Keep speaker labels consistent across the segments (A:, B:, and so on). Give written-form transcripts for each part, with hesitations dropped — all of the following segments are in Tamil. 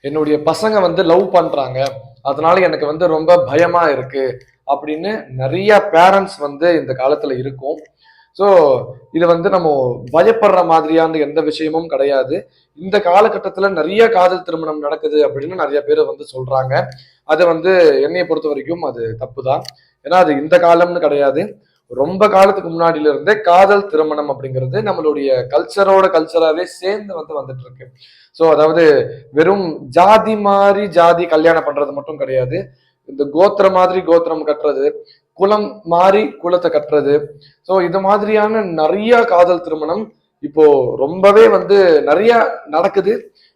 A: என்னுடைய பசங்க வந்து லவ் பண்றாங்க, அதனால எனக்கு வந்து ரொம்ப பயமா இருக்கு அப்படின்னு நிறைய பேரண்ட்ஸ் வந்து இந்த காலத்துல இருக்கும். ஸோ இது வந்து நம்ம பயப்படுற மாதிரியான எந்த விஷயமும் கிடையாது. இந்த காலகட்டத்துல நிறைய காதல் திருமணம் நடக்குது அப்படின்னு நிறைய பேர் வந்து சொல்றாங்க. அது வந்து என்னைய பொறுத்த வரைக்கும் அது தப்புதான். ஏன்னா அது இந்த காலம்னு கிடையாது. ரொம்ப காலத்துக்கு முன்னாடில இருந்தே காதல் திருமணம் அப்படிங்கிறது நம்மளுடைய கல்ச்சரோட கல்ச்சராவே சேர்ந்து வந்து வந்துட்டு இருக்கு. ஸோ அதாவது வெறும் ஜாதி மாறி ஜாதி கல்யாணம் பண்றது மட்டும் கிடையாது. இந்த கோத்திரம் மாதிரி கோத்திரம் கட்டுறது, குலம் மாறி குலத்தை கட்டுறது. ஸோ இது மாதிரியான நிறைய காதல் திருமணம் இப்போ ரொம்பவே வந்து நிறைய நடக்குது.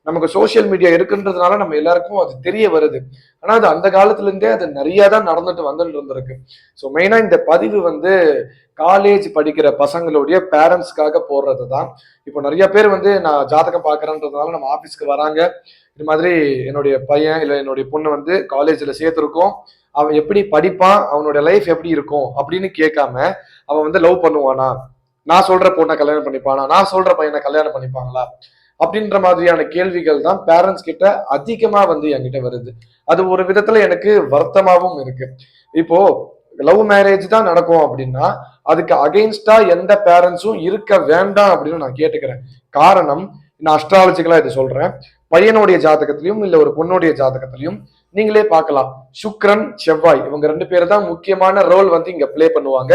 A: நமக்கு சோசியல் மீடியா இருக்குன்றதுனால நம்ம எல்லாருக்கும் அது தெரிய வருது. ஆனா அது அந்த காலத்துல இருந்தே அது நிறைய தான் நடந்துட்டு வந்துட்டு இருந்திருக்கு. ஸோ மெயினா இந்த பதிவு வந்து காலேஜ் படிக்கிற பசங்களுடைய பேரண்ட்ஸ்க்காக போடுறது தான். இப்போ நிறைய பேர் வந்து நான் ஜாதகம் பார்க்கறேன்றதுனால நம்ம ஆபீஸ்க்கு வராங்க. இது மாதிரி என்னுடைய பையன் இல்ல என்னுடைய பொண்ணு வந்து காலேஜ்ல சேர்த்திருக்கோம். அவன் எப்படி படிப்பான், அவனோட லைஃப் எப்படி இருக்கும் அப்படின்னு கேட்காம, அவன் வந்து லவ் பண்ணுவானா, நான் சொல்ற பொண்ணை கல்யாணம் பண்ணிப்பானா, நான் சொல்ற பையனை கல்யாணம் பண்ணிப்பாங்களா அப்படின்ற மாதிரியான கேள்விகள் தான் பேரண்ட்ஸ் கிட்ட அதிகமா வந்து என்கிட்ட வருது. அது ஒரு விதத்துல எனக்கு வருத்தமாவும் இருக்கு. இப்போ லவ் மேரேஜ் தான் நடக்கும் அப்படின்னா அதுக்கு அகைன்ஸ்டா எந்த பேரண்ட்ஸும் இருக்க வேண்டாம் அப்படின்னு நான் கேட்டுக்கிறேன். காரணம், நான் அஸ்ட்ராலஜிக்கலா இது சொல்றேன். பையனுடைய ஜாதகத்திலையும் இல்ல ஒரு பொண்ணுடைய ஜாதகத்திலையும் நீங்களே பார்க்கலாம். சுக்கிரன், செவ்வாய் இவங்க 2 பேர் தான் முக்கியமான ரோல் வந்து இங்க பிளே பண்ணுவாங்க.